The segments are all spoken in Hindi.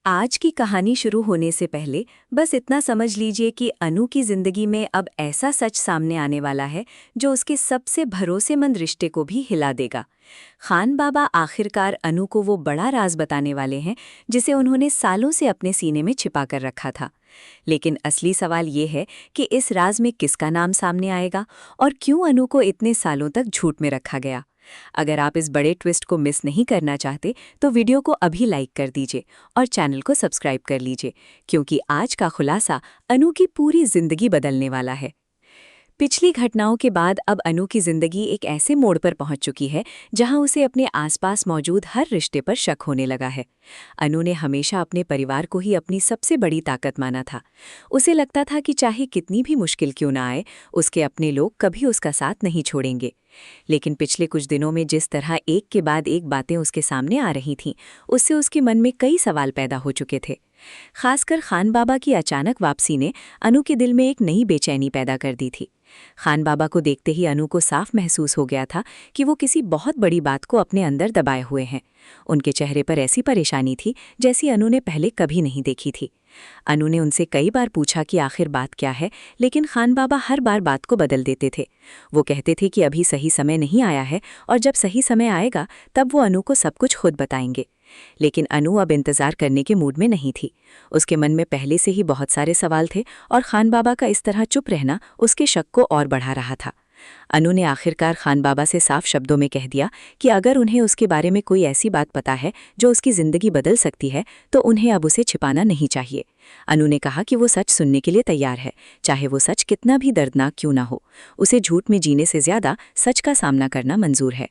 आज की कहानी शुरू होने से पहले बस इतना समझ लीजिए कि अनु की जिंदगी में अब ऐसा सच सामने आने वाला है जो उसके सबसे भरोसेमंद रिश्ते को भी हिला देगा। खान बाबा आखिरकार अनु को वो बड़ा राज बताने वाले हैं जिसे उन्होंने सालों से अपने सीने में छिपा कर रखा था। लेकिन असली सवाल ये है कि इस राज में किसका नाम सामने आएगा और क्यों अनु को इतने सालों तक झूठ में रखा गया। अगर आप इस बड़े ट्विस्ट को मिस नहीं करना चाहते तो वीडियो को अभी लाइक कर दीजिए और चैनल को सब्सक्राइब कर लीजिए, क्योंकि आज का खुलासा अनु की पूरी जिंदगी बदलने वाला है। पिछली घटनाओं के बाद अब अनु की जिंदगी एक ऐसे मोड़ पर पहुंच चुकी है जहां उसे अपने आसपास मौजूद हर रिश्ते पर शक होने लगा है। अनु ने हमेशा अपने परिवार को ही अपनी सबसे बड़ी ताकत माना था। उसे लगता था कि चाहे कितनी भी मुश्किल क्यों ना आए, उसके अपने लोग कभी उसका साथ नहीं छोड़ेंगे। लेकिन पिछले कुछ दिनों में जिस तरह एक के बाद एक बातें उसके सामने आ रही थीं, उससे उसके मन में कई सवाल पैदा हो चुके थे। खासकर खान बाबा की अचानक वापसी ने अनु के दिल में एक नई बेचैनी पैदा कर दी थी। खान बाबा को देखते ही अनु को साफ महसूस हो गया था कि वो किसी बहुत बड़ी बात को अपने अंदर दबाए हुए हैं। उनके चेहरे पर ऐसी परेशानी थी जैसी अनु ने पहले कभी नहीं देखी थी। अनु ने उनसे कई बार पूछा कि आखिर बात क्या है, लेकिन खान बाबा हर बार बात को बदल देते थे। वो कहते थे कि अभी सही समय नहीं आया है और जब सही समय आएगा तब वो अनु को सब कुछ खुद बताएंगे। लेकिन अनु अब इंतजार करने के मूड में नहीं थी। उसके मन में पहले से ही बहुत सारे सवाल थे और खान बाबा का इस तरह चुप रहना उसके शक को और बढ़ा रहा था। अनु ने आखिरकार खान बाबा से साफ शब्दों में कह दिया कि अगर उन्हें उसके बारे में कोई ऐसी बात पता है जो उसकी जिंदगी बदल सकती है तो उन्हें अब उसे छिपाना नहीं चाहिए। अनु ने कहा कि वो सच सुनने के लिए तैयार है, चाहे वो सच कितना भी दर्दनाक क्यों ना हो। उसे झूठ में जीने से ज्यादा सच का सामना करना मंजूर है।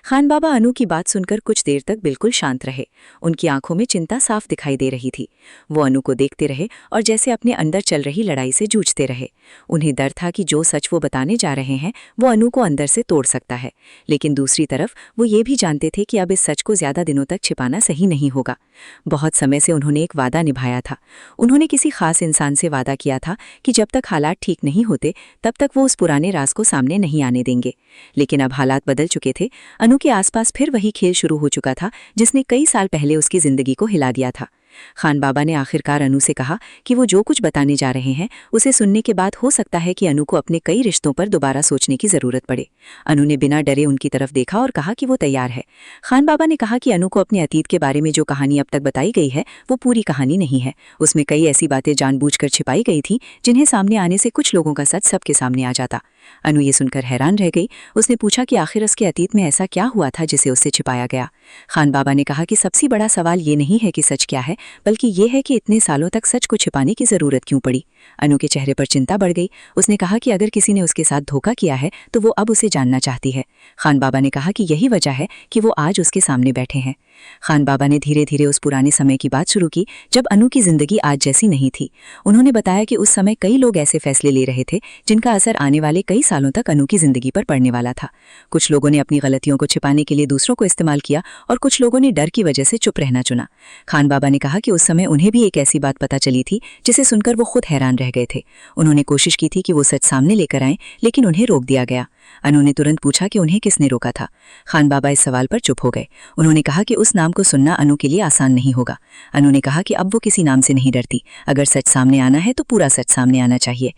खान बाबा अनु की बात सुनकर कुछ देर तक बिल्कुल शांत रहे। उनकी आंखों में चिंता साफ दिखाई दे रही थी। वो अनु को देखते रहे और जैसे अपने अंदर चल रही लड़ाई से जूझते रहे। उन्हें डर था कि जो सच वो बताने जा रहे हैं वो अनु को अंदर से तोड़ सकता है, लेकिन दूसरी तरफ वो ये भी जानते थे कि अब इस सच को ज्यादा दिनों तक छिपाना सही नहीं होगा। बहुत समय से उन्होंने एक वादा निभाया था। उन्होंने किसी खास इंसान से वादा किया था कि जब तक हालात ठीक नहीं होते तब तक वो उस पुराने राज को सामने नहीं आने देंगे। लेकिन अब हालात बदल चुके थे। अनु के आसपास फिर वही खेल शुरू हो चुका था जिसने कई साल पहले उसकी जिंदगी को हिला दिया था। खान बाबा ने आखिरकार अनु से कहा कि वो जो कुछ बताने जा रहे हैं उसे सुनने के बाद हो सकता है कि अनु को अपने कई रिश्तों पर दोबारा सोचने की जरूरत पड़े। अनु ने बिना डरे उनकी तरफ देखा और कहा कि वो तैयार है। खान बाबा ने कहा कि अनु को अपने अतीत के बारे में जो कहानी अब तक बताई गई है वो पूरी कहानी नहीं है। उसमें कई ऐसी बातें जानबूझकर छिपाई गई थी जिन्हें सामने आने से कुछ लोगों का सच सबके सामने आ जाता। अनु ये सुनकर हैरान रह गई। उसने पूछा कि आखिर उसके अतीत में ऐसा क्या हुआ था जिसे उससे छिपाया गया। खान बाबा ने कहा कि सबसे बड़ा सवाल ये नहीं है कि सच क्या है, बल्कि ये है कि इतने सालों तक सच को छिपाने की जरूरत क्यों पड़ी। अनु के चेहरे पर चिंता बढ़ गई। उसने कहा कि अगर किसी ने उसके साथ धोखा किया है तो वो अब उसे जानना चाहती है। खान बाबा ने कहा कि यही वजह है कि वो आज उसके सामने बैठे हैं। खान बाबा ने धीरे धीरे उस पुराने समय की बात शुरू की जब अनु की जिंदगी आज जैसी नहीं थी। उन्होंने बताया कि उस समय कई लोग ऐसे फैसले ले रहे थे जिनका असर आने वाले कई सालों तक अनु की जिंदगी पर पड़ने वाला था। कुछ लोगों ने अपनी गलतियों को छिपाने के लिए दूसरों को इस्तेमाल किया और कुछ लोगों ने डर की वजह से चुप रहना चुना। खान बाबा ने कहा कि उस समय उन्हें भी एक ऐसी बात पता चली थी जिसे सुनकर वो खुद हैरान रह गए थे। उन्होंने कोशिश की थी कि वो सच सामने लेकर आएं, लेकिन उन्हें रोक दिया गया। अनु ने तुरंत पूछा कि उन्हें किसने रोका था। खान बाबा इस सवाल पर चुप हो गए। उन्होंने कहा कि उस नाम को सुनना अनु के लिए आसान नहीं होगा। अनु ने कहा कि अब वो किसी नाम से नहीं डरती। अगर सच सामने आना है तो पूरा सच सामने आना चाहिए।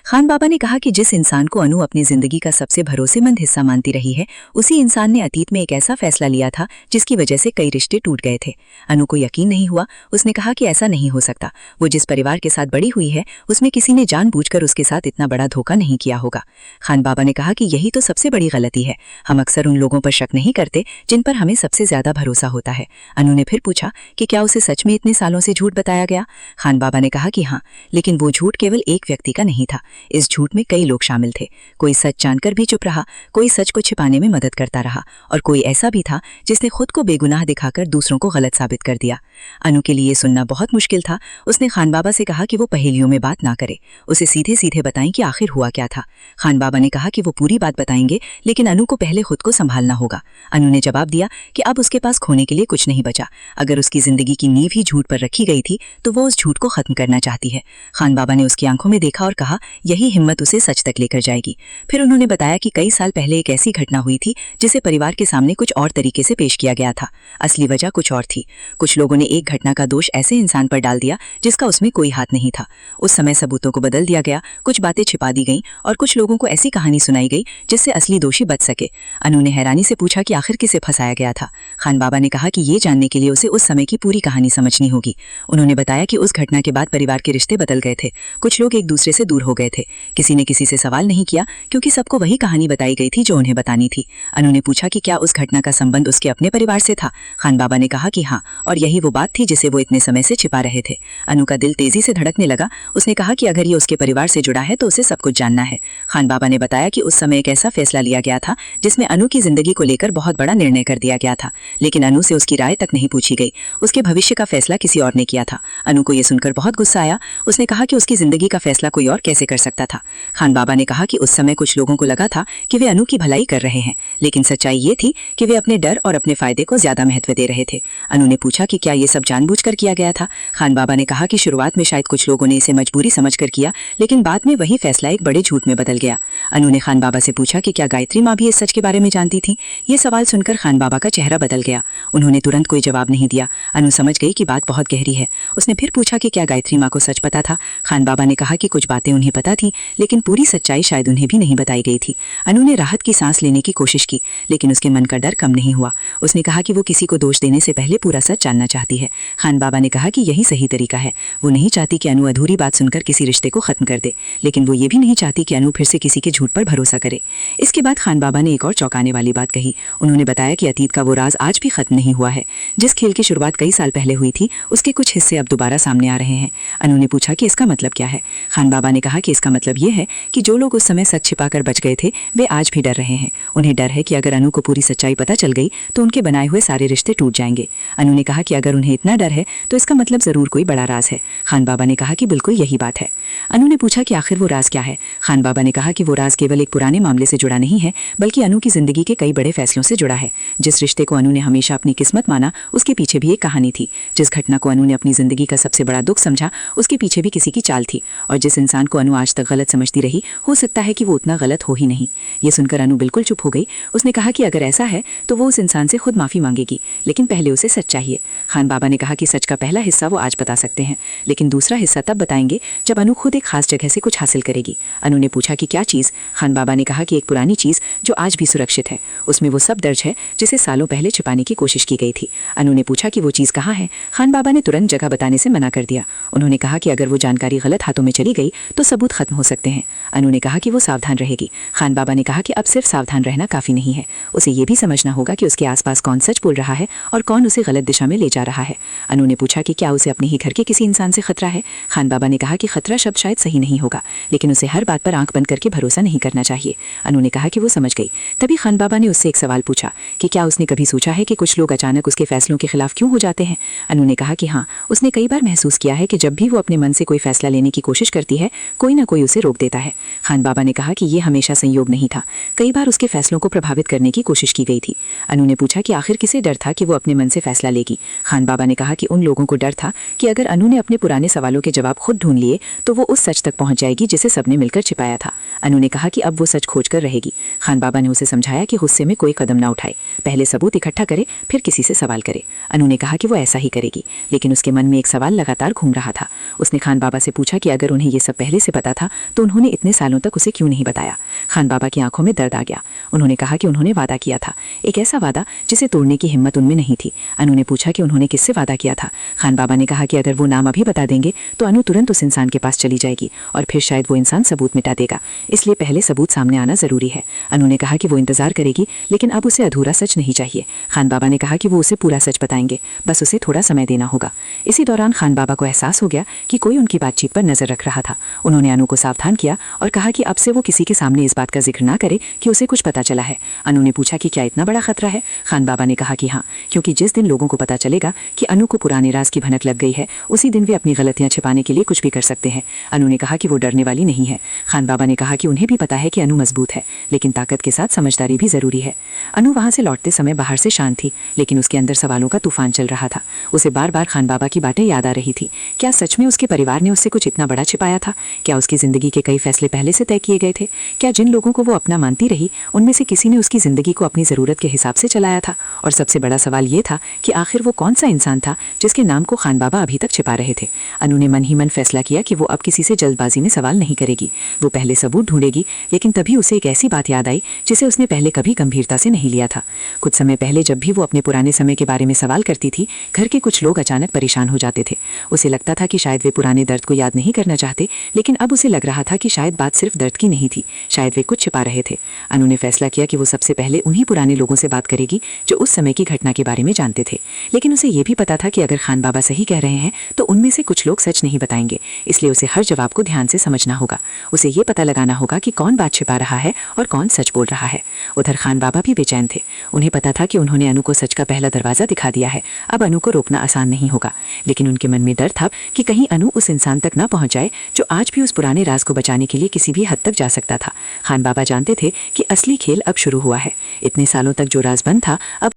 खान बाबा ने कहा कि जिस इंसान को अनु अपनी जिंदगी का सबसे भरोसेमंद हिस्सा मानती रही है, उसी इंसान ने अतीत में एक ऐसा फैसला लिया था जिसकी वजह से कई रिश्ते टूट गए थे। अनु को यकीन नहीं हुआ। उसने कहा कि ऐसा नहीं हो सकता। वो जिस परिवार के साथ बड़ी हुई है उसमें किसी ने जानबूझकर उसके साथ इतना बड़ा धोखा नहीं किया होगा। खान बाबा ने कहा कि यही तो सबसे बड़ी गलती है। हम अक्सर उन लोगों पर शक नहीं करते जिन पर हमें सबसे ज्यादा भरोसा होता है। अनु ने फिर पूछा कि क्या उसे सच में इतने सालों से झूठ बताया गया। खान बाबा ने कहा कि हाँ, लेकिन वो झूठ केवल एक व्यक्ति का नहीं था। इस झूठ में कई लोग शामिल थे। कोई सच जानकर भी चुप रहा, कोई सच को छिपाने में मदद करता रहा और कोई ऐसा भी था जिसने खुद को बेगुनाह दिखाकर दूसरों को गलत साबित कर दिया। अनु के लिए सुनना बहुत मुश्किल था। उसने खान बाबा से कहा कि वो पहेलियों में बात ना करे, उसे सीधे सीधे बताएं कि आखिर हुआ क्या था। खान बाबा ने कहा कि वो पूरी बात बताएंगे, लेकिन अनु को पहले खुद को संभालना होगा। अनु ने जवाब दिया कि अब उसके पास खोने के लिए कुछ नहीं बचा। अगर उसकी जिंदगी की नींव ही झूठ पर रखी गई थी तो वो उस झूठ को खत्म करना चाहती है। खान बाबा ने उसकी आंखों में देखा और कहा, यही हिम्मत उसे सच तक लेकर जाएगी। फिर उन्होंने बताया कि कई साल पहले एक ऐसी घटना हुई थी जिसे परिवार के सामने कुछ और तरीके से पेश किया गया था। असली वजह कुछ और थी। कुछ लोगों ने एक घटना का दोष ऐसे इंसान पर डाल दिया जिसका उसमें कोई हाथ नहीं था। उस समय सबूतों को बदल दिया गया, कुछ बातें छिपा दी गईं और कुछ लोगों को ऐसी कहानी सुनाई गई जिससे असली दोषी बच सके। अनु ने हैरानी से पूछा कि आखिर किसे फंसाया गया था। खान बाबा ने कहा कि ये जानने के लिए उसे उस समय की पूरी कहानी समझनी होगी। उन्होंने बताया कि उस घटना के बाद परिवार के रिश्ते बदल गए थे। कुछ लोग एक दूसरे से दूर हो गए थे। किसी ने किसी से सवाल नहीं किया क्योंकि सबको वही कहानी बताई गई थी जो उन्हें बतानी थी। अनु ने पूछा कि क्या उस घटना का संबंध उसके अपने परिवार से था। खान बाबा ने कहा कि हाँ, और यही वो बात थी जिसे वो इतने समय से छिपा रहे थे। अनु का दिल तेजी से धड़कने लगा। उसने कहा कि अगर ये उसके परिवार से जुड़ा है तो उसे सब कुछ जानना है। खान बाबा ने बताया कि उस समय एक ऐसा फैसला लिया गया था जिसमें अनु की जिंदगी को लेकर बहुत बड़ा निर्णय कर दिया गया था, लेकिन अनु से उसकी राय तक नहीं पूछी गई। उसके भविष्य का फैसला किसी और ने किया था। अनु को यह सुनकर बहुत गुस्सा आया। उसने कहा कि उसकी जिंदगी का फैसला कोई और कैसे कर सकता था। खान बाबा ने कहा कि उस समय कुछ लोगों को लगा था कि वे अनु की भलाई कर रहे हैं, लेकिन सच्चाई ये थी कि वे अपने डर और अपने फायदे को ज्यादा महत्व दे रहे थे। अनु ने पूछा कि क्या ये सब जानबूझकर किया गया था। खान बाबा ने कहा कि शुरुआत में शायद कुछ लोगों ने इसे मजबूरी समझकर किया, लेकिन बाद में वही फैसला एक बड़े झूठ में बदल गया। अनु ने खान बाबा से पूछा कि क्या गायत्री माँ भी इस सच के बारे में जानती थी। ये सवाल सुनकर खान बाबा का चेहरा बदल गया। उन्होंने तुरंत कोई जवाब नहीं दिया। अनु समझ गई कि बात बहुत गहरी है। उसने फिर पूछा कि क्या गायत्री माँ को सच पता था। खान बाबा ने कहा कि कुछ बातें उन्हें पता थी, लेकिन पूरी सच्चाई शायद उन्हें भी नहीं बताई गई थी। अनु ने राहत की सांस लेने की कोशिश की, लेकिन उसके मन का डर कम नहीं हुआ। उसने कहा कि वो किसी को दोष देने से पहले पूरा सच जानना चाहती है। खान बाबा ने कहा कि यही सही तरीका है। वो नहीं चाहती कि अनु अधूरी बात सुनकर किसी रिश्ते को खत्म कर दे, लेकिन वो ये भी नहीं चाहती कि अनु फिर से किसी के झूठ पर भरोसा करे। इसके बाद खान बाबा ने एक और चौंकाने वाली बात कही। उन्होंने बताया कि अतीत का वो राज आज भी खत्म नहीं हुआ है। जिस खेल की शुरुआत कई साल पहले हुई थी, उसके कुछ हिस्से अब दोबारा सामने आ रहे हैं। अनु ने पूछा कि इसका मतलब क्या है। खान बाबा ने कहा कि इसका मतलब ये है कि जो लोग उस समय सच छिपाकर बच गए थे, वे आज भी डर रहे हैं। उन्हें डर है कि अगर अनु को पूरी सच्चाई पता चल गई तो उनके बनाए हुए सारे रिश्ते टूट जाएंगे। अनु ने कहा कि अगर उन्हें इतना डर है तो इसका मतलब जरूर कोई बड़ा राज है। खान बाबा ने कहा कि बिल्कुल यही बात है। अनु ने पूछा कि आखिर वो राज क्या है। खान बाबा ने कहा कि वो राज केवल एक पुराने मामले से जुड़ा नहीं है, बल्कि अनु की जिंदगी के कई बड़े फैसलों से जुड़ा है। जिस रिश्ते को अनु ने हमेशा अपनी किस्मत माना, उसके पीछे भी एक कहानी थी। जिस घटना को अनु ने अपनी जिंदगी का सबसे बड़ा दुख समझा, उसके पीछे भी किसी की चाल थी। और जिस इंसान को अनु आज तक गलत समझती रही, हो सकता है कि वो उतना गलत हो ही नहीं। ये सुनकर अनु बिल्कुल चुप हो गई। उसने कहा कि अगर ऐसा है तो वो उस इंसान से खुद माफी मांगेगी, लेकिन पहले उसे सच चाहिए। खान बाबा ने कहा कि सच का पहला हिस्सा वो आज बता सकते हैं, लेकिन दूसरा हिस्सा तब बताएंगे जब अनु खुद एक खास जगह से कुछ हासिल करेगी। अनु ने पूछा कि क्या चीज़। खान बाबा ने कहा कि एक पुरानी चीज़ जो आज भी सुरक्षित है। उसमें वो सब दर्ज है जिसे सालों पहले छिपाने की कोशिश की गई थी। अनु ने पूछा कि वो चीज़ कहाँ है। खान बाबा ने तुरंत जगह बताने से मना कर दिया। उन्होंने कहा कि अगर वो जानकारी गलत हाथों में चली गई तो सबूत खत्म हो सकते हैं। अनु ने कहा कि वो सावधान रहेगी। खान बाबा ने कहा कि अब सिर्फ सावधान रहना काफ़ी नहीं है, उसे ये भी समझना होगा कि उसके आसपास कौन सच बोल रहा है और कौन उसे गलत दिशा में ले जा रहा है। अनु ने पूछा कि क्या उसे अपने ही घर के किसी इंसान से खतरा है। खान बाबा ने कहा कि खतरा शब्द शायद सही नहीं होगा, लेकिन उसे हर बात पर आंख बंद करके भरोसा नहीं करना चाहिए। अनु ने कहा कि वो समझ गई। तभी खान बाबा ने उससे एक सवाल पूछा कि क्या उसने कभी सोचा है कि कुछ लोग अचानक उसके फैसलों के खिलाफ क्यों हो जाते हैं। अनु ने कहा कि हाँ, उसने कई बार महसूस किया है कि जब भी वो अपने मन से कोई फैसला लेने की कोशिश करती है, कोई ना कोई उसे रोक देता है। खान बाबा ने कहा कि ये हमेशा संयोग नहीं था, कई बार उसके फैसलों को प्रभावित करने की कोशिश की गई थी। अनु ने पूछा कि आखिर किसे डर था कि वो अपने मन से फैसला लेगी। खान बाबा ने कहा कि उन लोगों को डर था कि अगर अनु ने अपने पुराने सवालों के जवाब खुद ढूंढ लिए तो वो उस सच तक पहुंच जाएगी जिसे सबने मिलकर छिपाया था। अनु ने कहा कि अब वो सच खोज कर रहेगी। खान बाबा ने उसे समझाया कि गुस्से में कोई कदम ना उठाए, पहले सबूत इकट्ठा करे, फिर किसी से सवाल करे। अनु ने कहा कि वो ऐसा ही करेगी, लेकिन उसके मन में एक सवाल लगातार घूम रहा था। उसने खान बाबा से पूछा कि अगर उन्हें ये सब पहले से पता था तो उन्होंने इतने सालों तक उसे क्यों नहीं बताया। खान बाबा की आंखों में दर्द आ गया। उन्होंने कहा कि उन्होंने वादा किया था, एक ऐसा वादा जिसे तोड़ने की हिम्मत उनमें नहीं थी। अनु ने पूछा कि उन्होंने किससे वादा किया था। खान बाबा ने कहा कि अगर वो नाम अभी बता देंगे तो अनु तुरंत उस इंसान के पास चली जाएगी और फिर शायद वो इंसान सबूत मिटा देगा, इसलिए पहले सबूत सामने आना जरूरी है। अनु ने कहा कि वो इंतजार करेगी, लेकिन अब उसे अधूरा सच नहीं चाहिए। खान बाबा ने कहा कि वो उसे पूरा सच बताएंगे, बस उसे थोड़ा समय देना होगा। इसी दौरान खान बाबा को एहसास हो गया कि कोई उनकी बातचीत पर नजर रख रहा था। उन्होंने अनु को सावधान किया और कहा कि अब से वो किसी के सामने इस बात का जिक्र ना करे कि उसे कुछ पता चला है। अनु ने पूछा कि क्या इतना बड़ा खतरा है। खान बाबा ने कहा कि हाँ, क्योंकि जिस दिन लोगों को पता चलेगा कि अनु को पुराने राज की भनक लग गई है, उसी दिन वे अपनी गलतियां छिपाने के लिए कुछ भी कर सकते हैं। अनु ने कहा कि वो डरने वाली नहीं है। खान बाबा ने कहा कि उन्हें भी पता है कि अनु मजबूत है, लेकिन ताकत के साथ समझदारी भी जरूरी है। अनु वहां से लौटते समय बाहर से शांत थी, लेकिन उसके अंदर सवालों का तूफान चल रहा था। उसे बार बार खान बाबा की बातें याद आ रही थी। क्या सच में उसके परिवार ने उससे कुछ इतना बड़ा छिपाया था? क्या उसकी जिंदगी के कई फैसले पहले से तय किए गए थे? क्या जिन लोगों को वो अपना मानती रही, उनमें से किसी ने उसकी जिंदगी को अपनी जरूरत के हिसाब से चलाया था? और सबसे बड़ा सवाल ये था कि आखिर वो कौन सा इंसान था जिसके नाम को खान बाबा अभी तक छिपा रहे थे। अनु ने मन ही मन फैसला किया कि वो अब किसी से जल्दबाजी में सवाल नहीं करेगी। वो पहले सबूत ढूंढेगी, लेकिन तभी उसे एक ऐसी बात याद आई जिसे उसने पहले कभी गंभीरता से नहीं लिया था। कुछ समय पहले जब भी वो अपने पुराने समय के बारे में सवाल करती थी, घर के कुछ लोग अचानक परेशान हो जाते थे। उसे लगता था कि शायद वे पुराने दर्द को याद नहीं करना चाहते, लेकिन अब उसे लग रहा था कि शायद बात सिर्फ दर्द की नहीं थी, शायद वे कुछ छिपा रहे थे। अनु ने फैसला किया कि वो सबसे पहले उन्हीं पुराने लोगों से बात करेगी जो उस समय की घटना के बारे में जानते थे। लेकिन उसे ये भी पता था कि अगर खान बाबा सही कह रहे हैं तो उनमें से कुछ लोग सच नहीं बताएंगे, इसलिए उसे हर जवाब को ध्यान से समझना होगा। उसे ये पता लगाना होगा कि कौन बात छिपा रहा है और कौन सच बोल रहा है। उधर खान बाबा भी बेचैन थे। उन्हें पता था कि उन्होंने अनु को सच का पहला दरवाजा दिखा दिया है। अब अनु को रोकना आसान नहीं होगा, लेकिन उनके मन में डर था कि कहीं अनु उस इंसान तक ना पहुंच जाए जो आज भी उस पुराने राज को बचाने के लिए किसी भी हद तक जा सकता था। खान बाबा जानते थे कि असली खेल अब शुरू हुआ है। इतने सालों तक जो राज बंद था अब